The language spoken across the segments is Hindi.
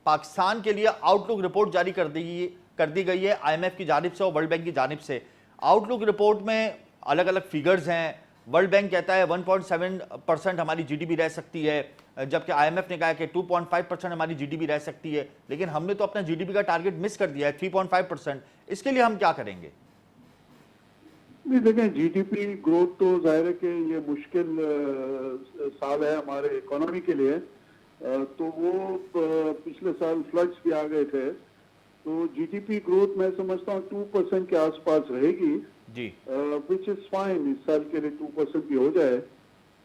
पाकिस्तान के लिए आउटलुक रिपोर्ट जारी कर दी गई है आईएमएफ की जानिब से और वर्ल्ड बैंक की जानिब से। आउटलुक रिपोर्ट में अलग अलग फिगर्स हैं। वर्ल्ड बैंक कहता है 1.7% हमारी जीडीपी रह सकती है, जबकि आईएमएफ ने कहा कि 2.5% हमारी जीडीपी रह सकती है। लेकिन हमने तो अपना जीडीपी का टारगेट मिस कर दिया है 3.5%। इसके लिए हम क्या करेंगे? नहीं, देखें, जीडीपी ग्रोथ तो जाहिर है कि ये मुश्किल साल है हमारे इकोनॉमी के लिए। तो वो पिछले साल फ्लड्स भी आ गए थे, तो जीडीपी ग्रोथ मैं समझता हूँ 2% के आसपास रहेगी जी, विच इज फाइन। इस साल के लिए 2% भी हो जाए,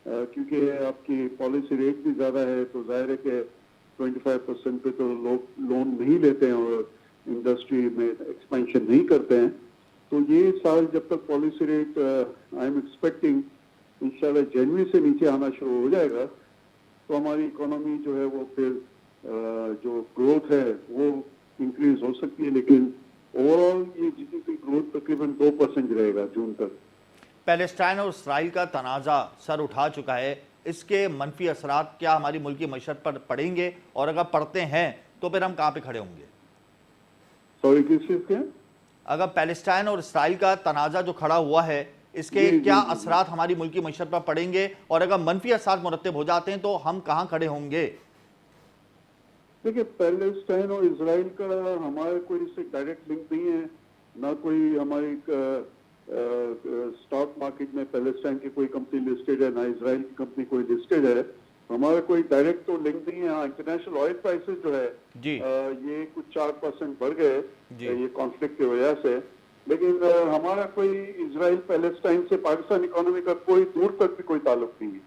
क्योंकि आपकी पॉलिसी रेट भी ज्यादा है, तो जाहिर है कि 25% पे तो लोग लोन नहीं लेते हैं और इंडस्ट्री में एक्सपेंशन नहीं करते हैं। तो ये साल जब तक policy rate I am expecting इंशाल्लाह जनवरी से नीचे आना शुरू हो जाएगा, तो हमारी इकोनॉमी जो है वो फिर जो ग्रोथ है वो इंक्रीज हो सकती है। लेकिन ओवरऑल ये जीडीपी ग्रोथ तकरीबन 2% रहेगा जून तक। पैलेस्टाइन और इसराइल का तनाज़ा सर उठा चुका है। इसके मनफी असरात क्या हमारी मुल्की मईशत पर पड़ेंगे, और अगर पड़ते हैं तो फिर हम कहाँ पे खड़े होंगे? सॉरी, किस चीज के? अगर पैलेस्टाइन और इसराइल का तनाज़ा जो खड़ा हुआ है, इसके जी क्या जी जी जी। असरात हमारी मुल्की मईशत पर पड़ेंगे, और अगर मनफी असरात मुरतब हो जाते हैं तो हम कहाँ खड़े होंगे? देखिए, पैलेस्टाइन और इसराइल का हमारे कोई इससे डायरेक्ट लिंक नहीं है। ना कोई हमारी स्टॉक मार्केट में पैलेस्टाइन की कोई कंपनी लिस्टेड है, ना इसराइल की कंपनी कोई लिस्टेड है। हमारा कोई डायरेक्ट तो लिंक नहीं है। इंटरनेशनल ऑयल प्राइसेस जो है जी ये कुछ 4% बढ़ गए जी ये कॉन्फ्लिक्ट की वजह से। लेकिन हमारा कोई इसराइल पैलेस्टाइन से पाकिस्तान इकोनॉमी का कोई दूर तक भी कोई ताल्लुक नहीं है।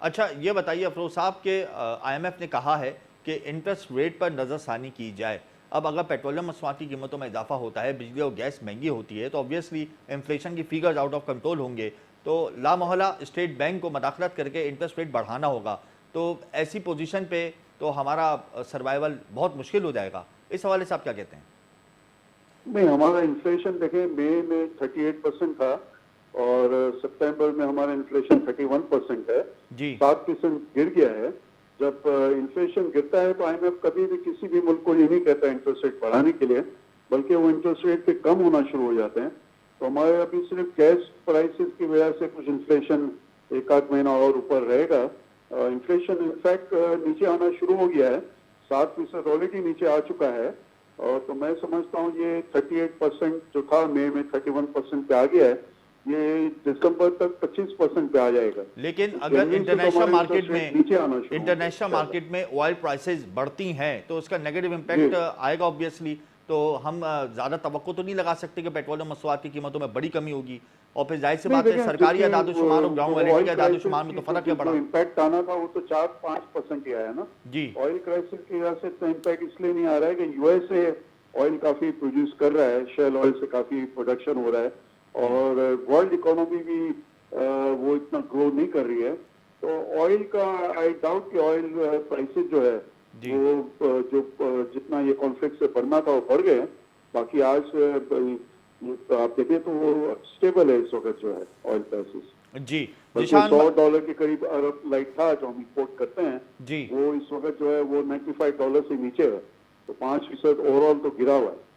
अच्छा, ये बताइए अफरोज साहब के आईएमएफ ने कहा है कि इंटरेस्ट रेट पर नज़रसानी की जाए। अब अगर पेट्रोलियम मसनूआत की कीमतों में इजाफा होता है, बिजली और गैस महंगी होती है, तो ऑब्वियसली इन्फ्लेशन की फिगर्स आउट ऑफ कंट्रोल होंगे। तो लामहला स्टेट बैंक को मदाखलत करके इंटरेस्ट रेट बढ़ाना होगा। तो ऐसी पोजीशन पे तो हमारा सर्वाइवल बहुत मुश्किल हो जाएगा। इस हवाले से आप क्या कहते हैं? नहीं, हमारा इन्फ्लेशन देखें, मई में 38% था और सितंबर में हमारा इन्फ्लेशन 31% है। जी 7% गिर गया है। जब इन्फ्लेशन गिरता है तो आईएमएफ कभी भी किसी भी मुल्क को ये नहीं कहता इंटरेस्ट रेट बढ़ाने के लिए, बल्कि वो इंटरेस्ट रेट के कम होना शुरू हो जाते हैं। तो हमारे अभी सिर्फ गैस प्राइसेस की वजह से कुछ इन्फ्लेशन एक आध महीना और ऊपर रहेगा। इन्फ्लेशन इनफैक्ट नीचे आना शुरू हो गया है, 7% ऑलरेडी नीचे आ चुका है। और तो मैं समझता हूँ ये 38% जो था मई में 31% पे आ गया है, ये दिसंबर तक 25% पे आ जाएगा। लेकिन तो अगर जनवरी से तो इंटरनेशनल हमारे मार्केट इंटरेस्ट रेट में नीचे आना शुरू हो इंटरनेशनल जाएगा। मार्केट में ऑयल प्राइसेस बढ़ती हैं तो उसका नेगेटिव जी इम्पैक्ट आएगा ऑब्वियसली। तो हम ज़्यादा तवक्को तो नहीं लगा सकते कि पेट्रोलियम मसनूआत की कीमतों में बड़ी कमी होगी। और फिर जाहिर सी नहीं, बात है, देखें, सरकारी चूंकि अदाद-ओ-शुमार और ग्राउंड रियलिटी ऑयल के क्राइसिस अदाद-ओ-शुमार में की तो फ़र्क है जो बड़ा। इम्पैक्ट आना था वो तो 4-5% ही आया ना। जी ऑयल क्राइसिस की वजह से तो इम्पैक्ट इसलिए नहीं आ रहा है कि यूएसए ऑयल काफी प्रोड्यूस कर रहा है, शेल ऑयल से काफी प्रोडक्शन हो रहा है, जी और वर्ल्ड इकोनॉमी भी वो इतना ग्रो नहीं कर रही है। तो ऑयल का आई डाउट कि ऑयल प्राइसेस जो है जी वो जितना ये कॉन्फ्लिक्ट से बढ़ना था वो बढ़ गए। बाकी आज आप देखें तो वो स्टेबल है इस वक्त जो है ऑयल प्राइसेस। जी बल्कि जिशान $100 के करीब अरब लाइट था जो हम इंपोर्ट करते हैं, जी वो इस वक्त जो है वो $95 से नीचे है। तो 5% ओवरऑल तो गिरा हुआ है।